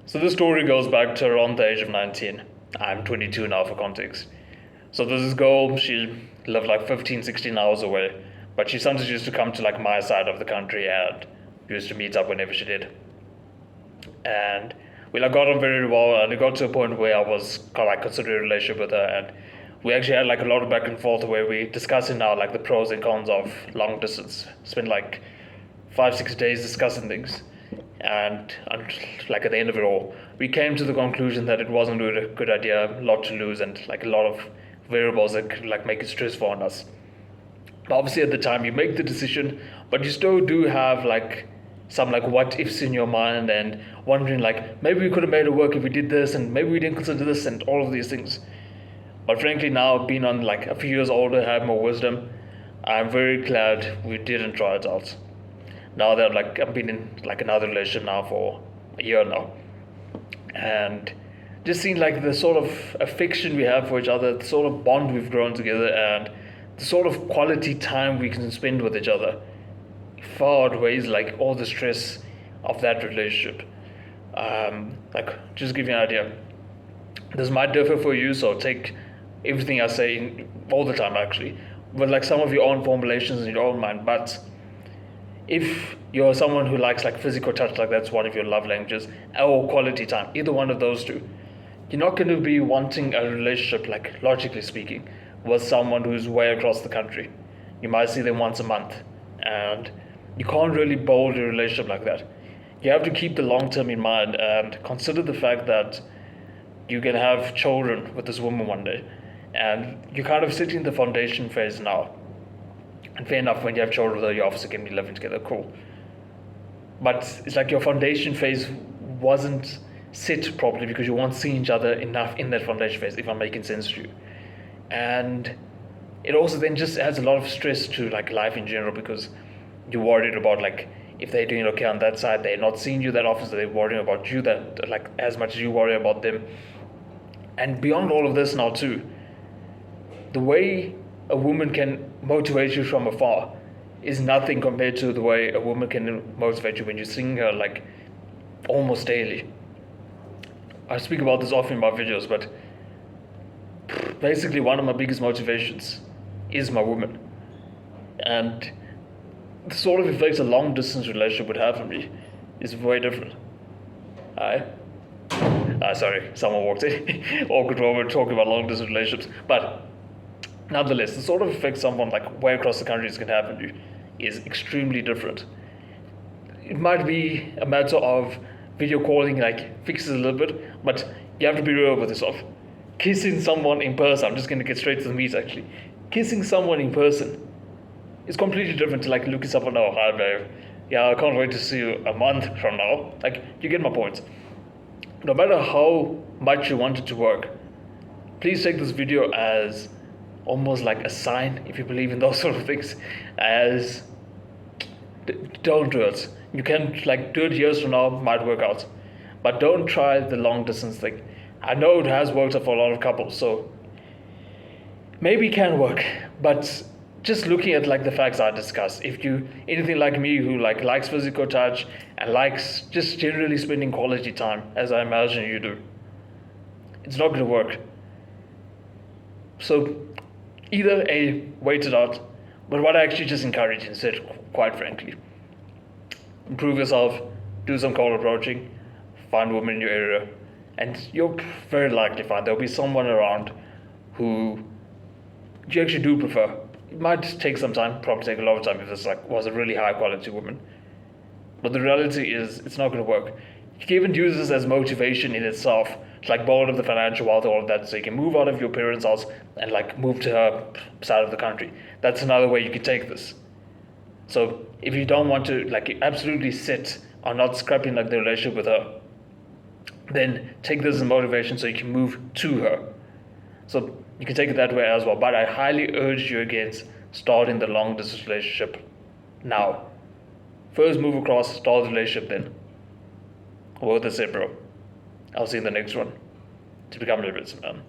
So this story goes back to around the age of 19. I'm 22 now for context. So there's this girl, she lived like 15, 16 hours away, but she sometimes used to come to like my side of the country and we used to meet up whenever she did. And we like got on very well, and it got to a point where I was like considering a relationship with her, and we actually had like a lot of back and forth where we discussing now like the pros and cons of long distance. Spent like 5, 6 days discussing things, and like at the end of it all, we came to the conclusion that it wasn't really a good idea, a lot to lose, and like a lot of variables that could like make it stressful on us. But obviously, at the time, you make the decision, but you still do have like some like what ifs in your mind and wondering like maybe we could have made it work if we did this, and maybe we didn't consider this, and all of these things. But frankly, now being on like a few years older, have more wisdom, I'm very glad we didn't try it out. Now that like I've been in like another relationship now for a year now, and just seeing like the sort of affection we have for each other, the sort of bond we've grown together, and the sort of quality time we can spend with each other far outweighs like all the stress of that relationship. Like just give you an idea, this might differ for you, so take everything I say in, all the time actually, with like some of your own formulations in your own mind. But if you're someone who likes like physical touch, like that's one of your love languages, or quality time, either one of those two, you're not going to be wanting a relationship, like logically speaking, with someone who's way across the country. You might see them once a month, and you can't really build a relationship like that. You have to keep the long term in mind and consider the fact that you can have children with this woman one day, and you're kind of sitting in the foundation phase now. And fair enough, when you have children with her, you obviously can be living together, cool. But it's like your foundation phase wasn't set properly because you weren't seeing each other enough in that foundation phase, if I'm making sense to you. And it also then just adds a lot of stress to like life in general, because you're worried about like if they're doing okay on that side, they're not seeing you that often, so they're worrying about you that like as much as you worry about them. And beyond all of this now too, the way a woman can motivate you from afar is nothing compared to the way a woman can motivate you when you're seeing her like almost daily. I speak about this often in my videos, but basically one of my biggest motivations is my woman. And the sort of effects a long distance relationship would have on me is way different. Hi. Sorry, someone walked in. Awkward moment talking about long distance relationships. But nonetheless, the sort of effect someone like way across the countries can have on you is extremely different. It might be a matter of video calling like fixes a little bit, but you have to be real with yourself. Kissing someone in person, I'm just gonna get straight to the meat actually. Kissing someone in person is completely different to like looking someone, oh hi babe, yeah I can't wait to see you a month from now. Like you get my point. No matter how much you want it to work, please take this video as almost like a sign, if you believe in those sort of things, as don't do it. You can like do it years from now, might work out, but don't try the long distance thing. I know it has worked out for a lot of couples, so maybe it can work, but just looking at like the facts I discussed, if you anything like me who like likes physical touch and likes just generally spending quality time, as I imagine you do, it's not going to work. So either A, wait it out, but what I actually just encourage instead, quite frankly, improve yourself, do some cold approaching, find women in your area, and you'll very likely find there'll be someone around who you actually do prefer. It might take some time, probably take a lot of time if this like was a really high quality woman. But the reality is it's not going to work. You can even use this as motivation in itself, to like borrow of the financial wealth, all of that, so you can move out of your parents' house and like move to her side of the country. That's another way you could take this. So if you don't want to like absolutely sit on not scrapping like the relationship with her, then take this as motivation so you can move to her. So you can take it that way as well. But I highly urge you against starting the long distance relationship now. First move across, start the relationship then. Well, that's it, bro. I'll see you in the next one. To become a little bit, man.